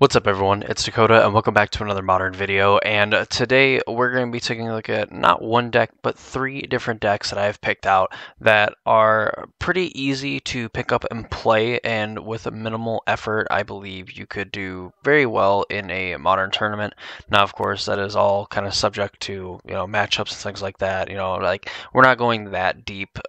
What's up everyone, it's Dakota and welcome back to another modern video, and today we're going to be taking a look at not one deck but three different decks that I've picked out that are pretty easy to pick up and play, and with a minimal effort I believe you could do very well in a modern tournament. Now of course that is all kind of subject to matchups and things like that. Like we're not going that deep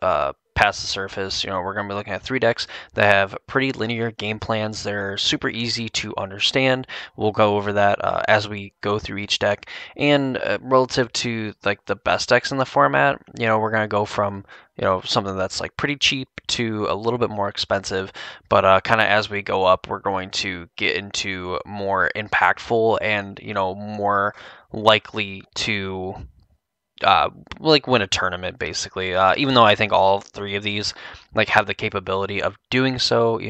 past the surface. We're going to be looking at three decks that have pretty linear game plans. They're super easy to understand. We'll go over that as we go through each deck. And relative to like the best decks in the format, we're going to go from something that's like pretty cheap to a little bit more expensive. But kind of as we go up, we're going to get into more impactful and more likely to like win a tournament basically. Even though I think all three of these like have the capability of doing so,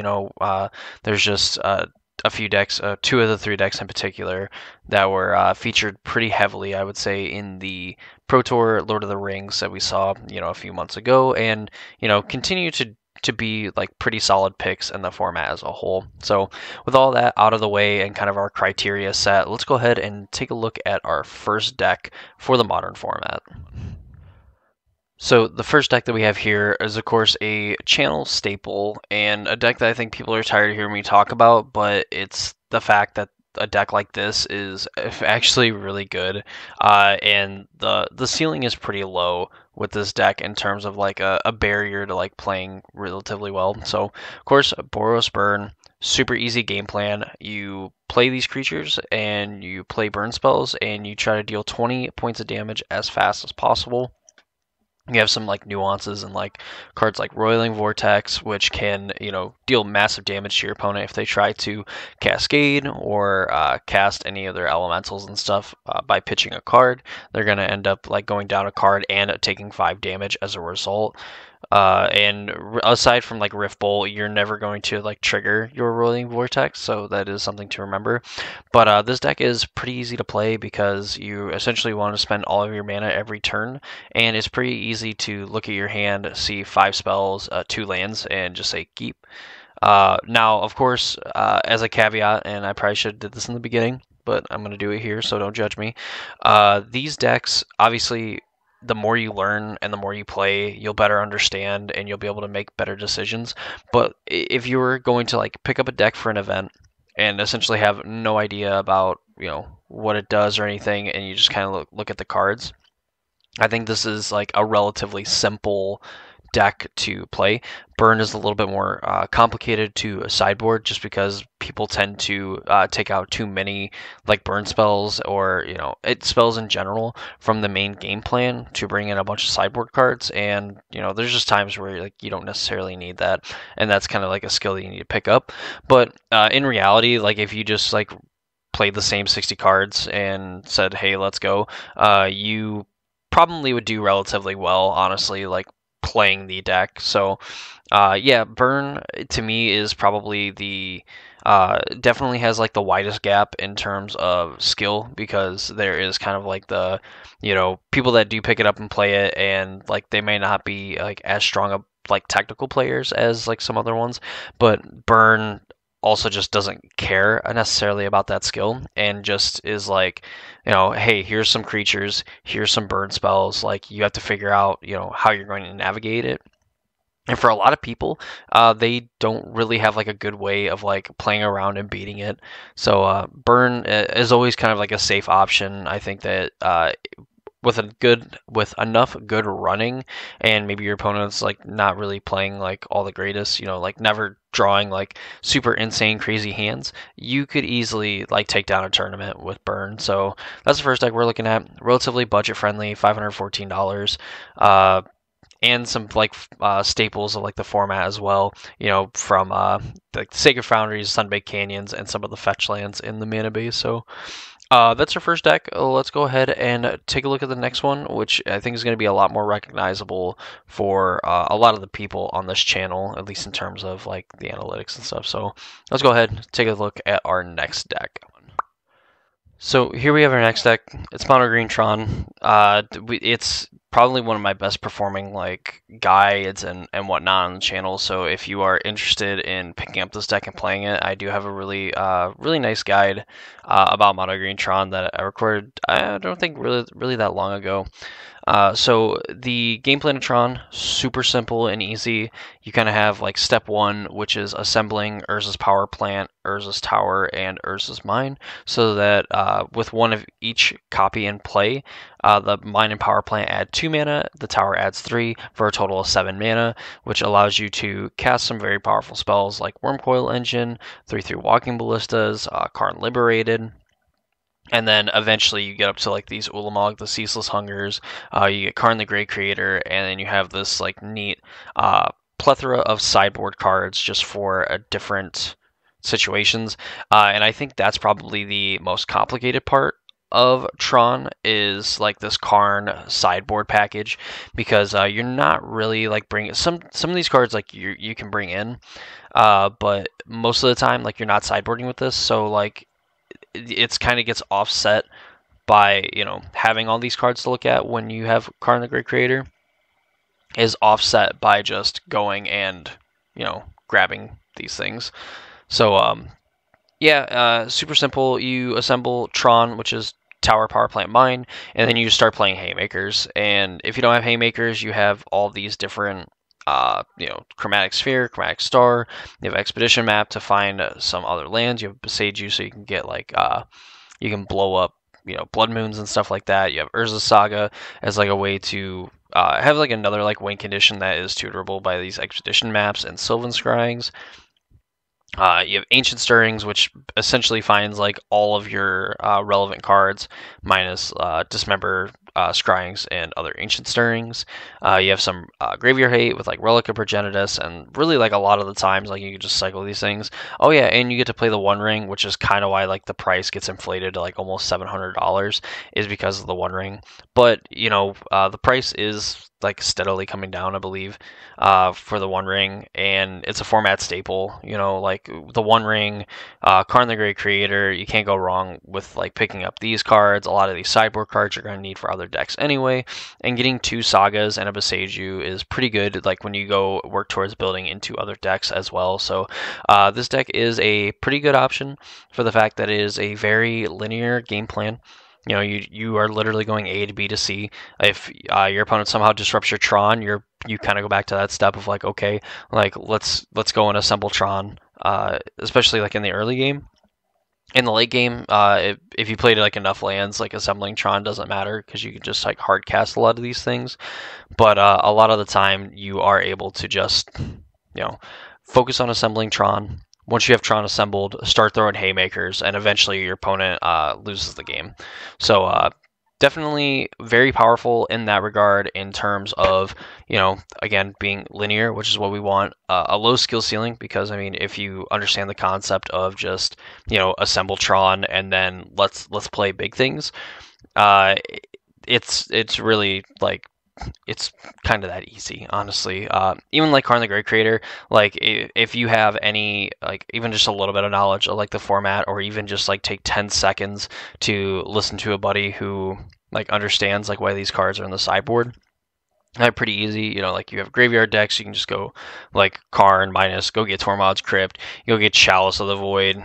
there's just a few decks, two of the three decks in particular, that were featured pretty heavily, I would say, in the Pro Tour Lord of the Rings that we saw, a few months ago, and continue to be like pretty solid picks in the format as a whole. So with all that out of the way and kind of our criteria set, let's go ahead and take a look at our first deck for the modern format. So the first deck that we have here is of course a channel staple, and a deck that I think people are tired of hearing me talk about, but it's the fact that a deck like this is actually really good, and the ceiling is pretty low with this deck in terms of like a barrier to like playing relatively well. So of course Boros Burn, super easy game plan. You play these creatures and you play burn spells and you try to deal 20 points of damage as fast as possible. You have some like nuances and like cards like Roiling Vortex, which can deal massive damage to your opponent if they try to cascade or cast any of their elementals and stuff by pitching a card. They're gonna end up like going down a card and taking 5 damage as a result. And aside from like Rift Bolt, you're never going to like trigger your Roiling Vortex, so that is something to remember. But this deck is pretty easy to play because you essentially want to spend all of your mana every turn, and it's pretty easy to look at your hand, see 5 spells, 2 lands, and just say keep. Now, of course, as a caveat, and I probably should have did this in the beginning, but I'm going to do it here, so don't judge me. These decks, obviously, the more you learn and the more you play, you'll better understand and you'll be able to make better decisions. But if you were going to like pick up a deck for an event and essentially have no idea about what it does or anything, and you just kind of look at the cards, I think this is like a relatively simple deck to play. Burn is a little bit more complicated to sideboard just because people tend to take out too many like burn spells or spells in general from the main game plan to bring in a bunch of sideboard cards, and there's just times where like you don't necessarily need that, and that's kind of like a skill that you need to pick up. But in reality, like if you just like played the same 60 cards and said, hey, let's go, you probably would do relatively well, honestly, like playing the deck. So yeah, Burn to me is probably the definitely has like the widest gap in terms of skill, because there is kind of like the people that do pick it up and play it, and like they may not be like as strong of like technical players as like some other ones, but Burn also just doesn't care necessarily about that skill and just is like, hey, here's some creatures, here's some burn spells, like you have to figure out how you're going to navigate it. And for a lot of people, they don't really have like a good way of like playing around and beating it. So Burn is always kind of like a safe option. I think that with enough good running, and maybe your opponent's like not really playing like all the greatest, like never drawing like super insane crazy hands, you could easily like take down a tournament with Burn. So that's the first deck we're looking at. Relatively budget friendly, $514. And some like staples of like the format as well, from like Sacred Foundries, Sunbaked Canyons, and some of the fetch lands in the mana base. So that's our first deck. Let's go ahead and take a look at the next one, which I think is going to be a lot more recognizable for a lot of the people on this channel, at least in terms of like the analytics and stuff. So let's go ahead and take a look at our next deck. So here we have our next deck. It's Mono Green Tron. It's probably one of my best performing like guides and whatnot on the channel. So if you are interested in picking up this deck and playing it, I do have a really nice guide about Mono Green Tron that I recorded. I don't think really that long ago. So the game plan of Tron, super simple and easy. You kind of have like step one, which is assembling Urza's power plant, Urza's tower, and Urza's mine, so that with one of each copy in play, the mine and power plant add 2 mana, the tower adds 3 for a total of 7 mana, which allows you to cast some very powerful spells like Wormcoil Engine, 3/3 Walking Ballistas, Karn Liberated. And then eventually you get up to like these Ulamog, the Ceaseless Hungers, you get Karn the Great Creator, and then you have this like neat plethora of sideboard cards just for different situations. And I think that's probably the most complicated part of Tron is like this Karn sideboard package, because you're not really like bringing some of these cards like you can bring in, but most of the time like you're not sideboarding with this, so like it's kind of gets offset by, you know, having all these cards to look at when you have Karn the Great Creator is offset by just going and, you know, grabbing these things. So super simple. You assemble Tron, which is tower, power plant, mine, and then you start playing haymakers. And if you don't have haymakers, you have all these different Chromatic Sphere, Chromatic Star. You have Expedition Map to find some other lands. You have Beseiju, so you can get like you can blow up, you know, Blood Moons and stuff like that. You have Urza's Saga as like a way to have like another like win condition that is tutorable by these Expedition Maps and Sylvan Scryings. You have Ancient Stirrings, which essentially finds like all of your relevant cards minus Dismember, Scryings, and other Ancient Stirrings. You have some Graveyard Hate with like Relic of Progenitus, and really like a lot of the times like you can just cycle these things. Oh yeah, and you get to play the One Ring, which is kind of why like the price gets inflated to like almost $700 is because of the One Ring. But you know, the price is like steadily coming down, I believe, for the One Ring, and it's a format staple. You know, like the One Ring, Karn the Great Creator, you can't go wrong with like picking up these cards. A lot of these sideboard cards you're going to need for other decks anyway, and getting 2 Sagas and a Beseiju is pretty good, like when you go work towards building into other decks as well. So this deck is a pretty good option for the fact that it is a very linear game plan. You know, you are literally going A to B to C. If your opponent somehow disrupts your Tron, you kind of go back to that step of like, okay, like let's go and assemble Tron, especially like in the early game. In the late game, if you played like enough lands, like assembling Tron doesn't matter because you can just like hard cast a lot of these things. But a lot of the time, you are able to just, you know, focus on assembling Tron. Once you have Tron assembled, start throwing haymakers, and eventually your opponent loses the game. So definitely very powerful in that regard in terms of, you know, again, being linear, which is what we want. A low skill ceiling, because, I mean, if you understand the concept of just, you know, assemble Tron and then let's play big things, it's really, like, it's kind of that easy, honestly. Even like Karn the Great Creator, like if you have any, like even just a little bit of knowledge of like the format, or even just like take 10 seconds to listen to a buddy who like understands like why these cards are in the sideboard, they're pretty easy. You know, like you have graveyard decks, you can just go like Karn minus, go get Tormod's Crypt, you go get Chalice of the Void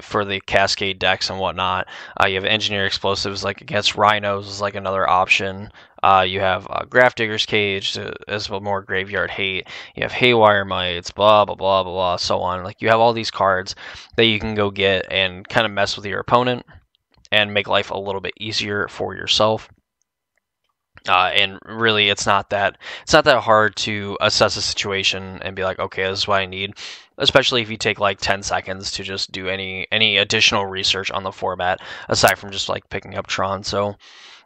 for the Cascade decks and whatnot. You have Engineer Explosives like against Rhinos is like another option. You have Grafdigger's Cage as well, more graveyard hate. You have Haywire Mites, blah, blah, blah, blah, blah, so on. Like you have all these cards that you can go get and kind of mess with your opponent and make life a little bit easier for yourself. And really, it's not that hard to assess a situation and be like, okay, this is what I need. Especially if you take like 10 seconds to just do any additional research on the format aside from just like picking up Tron. So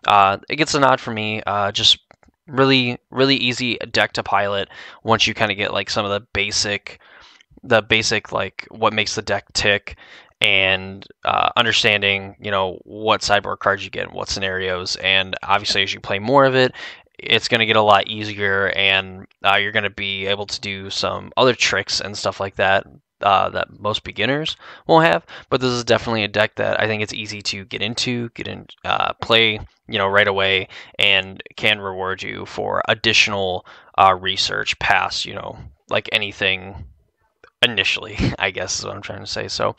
it gets a nod for me. Just really easy deck to pilot once you kind of get like some of the basic like what makes the deck tick, and understanding, you know, what sideboard cards you get in what scenarios. And obviously as you play more of it, it's going to get a lot easier, and you're going to be able to do some other tricks and stuff like that that most beginners won't have. But this is definitely a deck that I think it's easy to get into, play, right away, and can reward you for additional research past, like anything initially, I guess is what I'm trying to say. So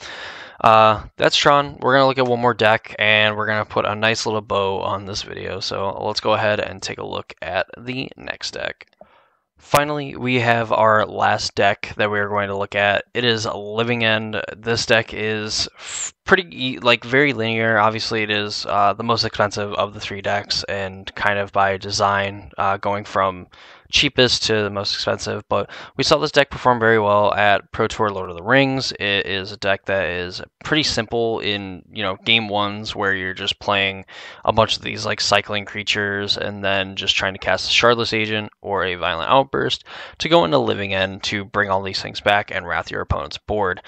that's Tron. We're going to look at one more deck, and we're going to put a nice little bow on this video. So let's go ahead and take a look at the next deck. Finally, we have our last deck that we are going to look at. It is Living End. This deck is pretty, very linear. Obviously, it is the most expensive of the 3 decks, and kind of by design, going from cheapest to the most expensive. But we saw this deck perform very well at Pro Tour Lord of the Rings. It is a deck that is pretty simple in, game ones, where you're just playing a bunch of these cycling creatures and then just trying to cast a Shardless Agent or a Violent Outburst to go into Living End to bring all these things back and wrath your opponent's board.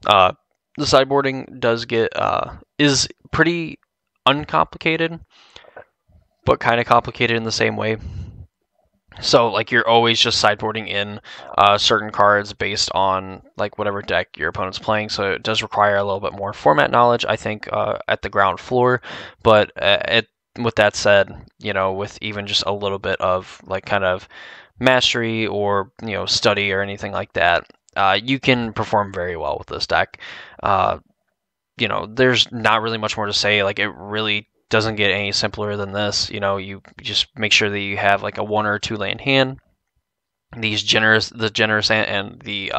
The sideboarding is pretty uncomplicated, but kind of complicated in the same way. So, you're always just sideboarding in certain cards based on, whatever deck your opponent's playing. So it does require a little bit more format knowledge, I think, at the ground floor. But with that said, with even just a little bit of, kind of mastery or, study or anything like that, you can perform very well with this deck. There's not really much more to say. It really doesn't get any simpler than this. You just make sure that you have a 1 or 2 land hand. The generous and the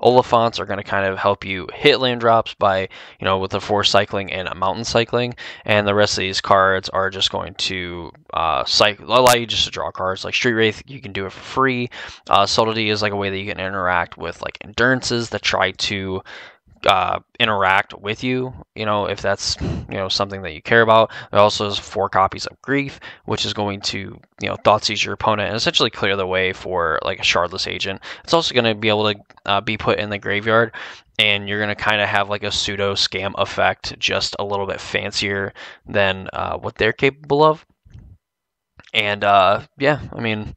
Oliphants are going to kind of help you hit land drops by, with a Force cycling and a Mountain cycling, and the rest of these cards are just going to allow you just to draw cards. Like Street Wraith, you can do it for free. Subtlety is a way that you can interact with Endurances that try to interact with you, if that's, something that you care about. It also has 4 copies of Grief, which is going to, Thoughtseize your opponent and essentially clear the way for a Shardless Agent. It's also going to be able to be put in the graveyard, and you're going to kind of have a pseudo scam effect, just a little bit fancier than what they're capable of. And yeah, I mean,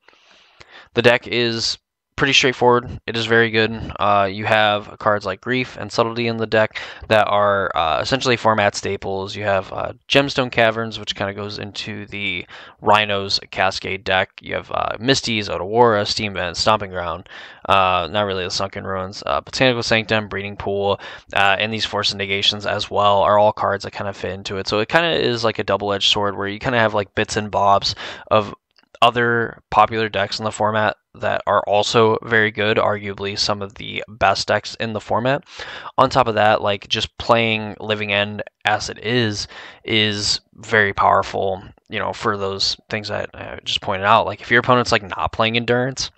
the deck is pretty straightforward. It is very good. You have cards like Grief and Subtlety in the deck that are essentially format staples. You have Gemstone Caverns, which kind of goes into the Rhinos Cascade deck. You have Misty's, Otawara, Steam Vent, Stomping Ground, not really the Sunken Ruins, Botanical Sanctum, Breeding Pool, and these Force Negations as well are all cards that kind of fit into it. So it kind of is like a double-edged sword, where you kind of have bits and bobs of other popular decks in the format that are also very good, arguably some of the best decks in the format. On top of that, just playing Living End as it is very powerful, for those things that I just pointed out. If your opponent's not playing Endurance,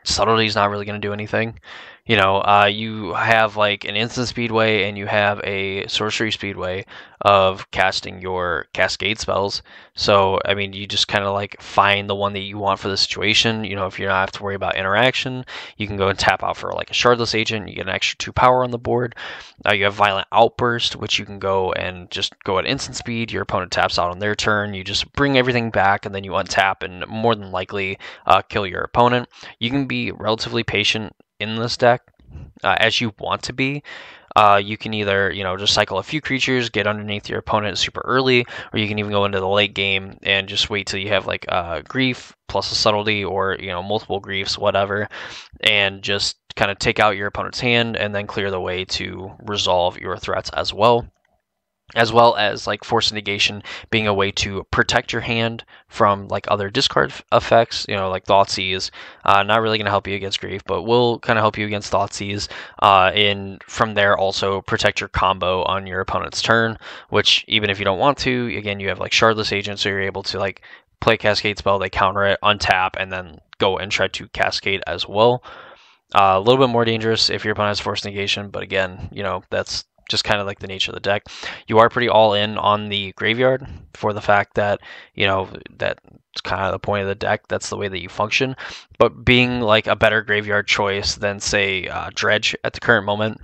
Subtlety is not really going to do anything. You have an instant speedway and you have a sorcery speedway of casting your cascade spells. So, I mean, you just kind of find the one that you want for the situation. If you don't have to worry about interaction, you can go and tap out for a Shardless Agent. You get an extra 2 power on the board. You have Violent Outburst, which you can go and just go at instant speed. Your opponent taps out on their turn. You just bring everything back and then you untap and more than likely kill your opponent. You can be relatively patient in this deck as you want to be. You can either, just cycle a few creatures, get underneath your opponent super early, or you can even go into the late game and just wait till you have Grief plus a Subtlety, or multiple Griefs, whatever, and just kind of take out your opponent's hand and then clear the way to resolve your threats as well. As well as Force Negation being a way to protect your hand from other discard effects, Thoughtseize. Not really going to help you against Grief, but will kind of help you against Thoughtseize. From there, also protect your combo on your opponent's turn, which even if you don't want to, again, you have Shardless Agent, so you're able to play Cascade spell, they counter it, untap, and then go and try to Cascade as well. A little bit more dangerous if your opponent has Force Negation, but again, that's just kind of the nature of the deck. You are pretty all in on the graveyard for the fact that, that's kind of the point of the deck. That's the way that you function. But being a better graveyard choice than, say, Dredge at the current moment,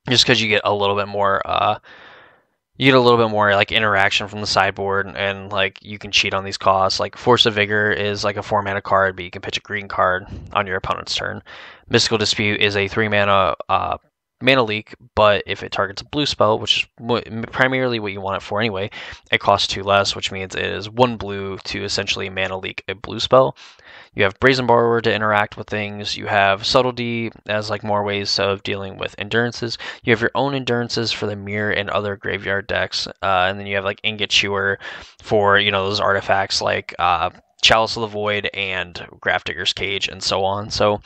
just because you get a little bit more you get a little bit more like interaction from the sideboard, and like you can cheat on these costs. Like Force of Vigor is like a 4 mana card, but you can pitch a green card on your opponent's turn. Mystical Dispute is a 3 mana mana leak, but if it targets a blue spell, which is primarily what you want it for anyway, it costs 2 less, which means it is 1 blue to essentially mana leak a blue spell. You have Brazen Borrower to interact with things. You have Subtlety as like more ways of dealing with endurances. You have your own endurances for the mirror and other graveyard decks, and then you have like Ingot Chewer for those artifacts like Chalice of the Void and Grafdigger's Cage and so on. So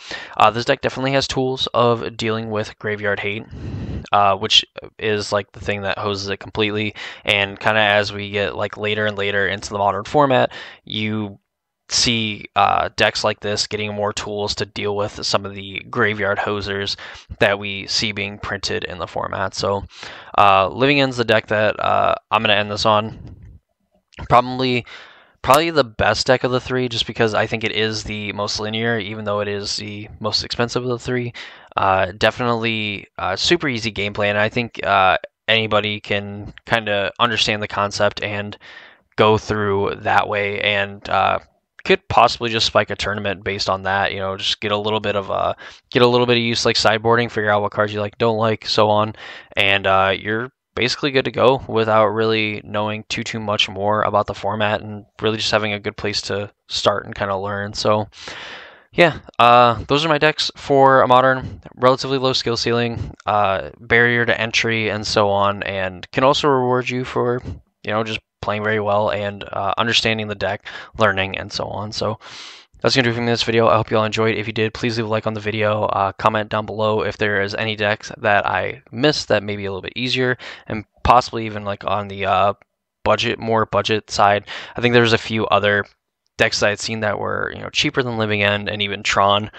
this deck definitely has tools of dealing with graveyard hate, which is like the thing that hoses it completely. And kind of as we get like later and later into the modern format, you see decks like this getting more tools to deal with some of the graveyard hosers that we see being printed in the format. So Living End's the deck that I'm going to end this on. Probably the best deck of the three, just because I think it is the most linear, even though it is the most expensive of the three. Definitely super easy gameplay, and I think anybody can kind of understand the concept and go through that way, and could possibly just spike a tournament based on that. Just get a little bit of use like sideboarding, figure out what cards you like, don't like, so on, and you're basically good to go without really knowing too much more about the format, and really just having a good place to start and kind of learn. So yeah, those are my decks for a modern, relatively low skill ceiling, barrier to entry, and so on, and can also reward you for just playing very well and understanding the deck, learning, and so on. So that's going to do it for me in this video. I hope you all enjoyed. If you did, please leave a like on the video. Comment down below if there is any decks that I missed that may be a little bit easier, and possibly even like on the more budget side. I think there's a few other decks that I'd seen that were cheaper than Living End and even Tron,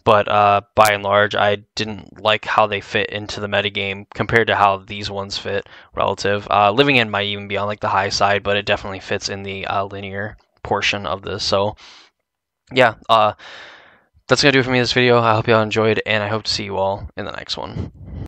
but by and large I didn't like how they fit into the metagame compared to how these ones fit relative. Living End might even be on like the high side, but it definitely fits in the linear portion of this. So yeah, that's gonna do it for me in this video. I hope you all enjoyed, and I hope to see you all in the next one.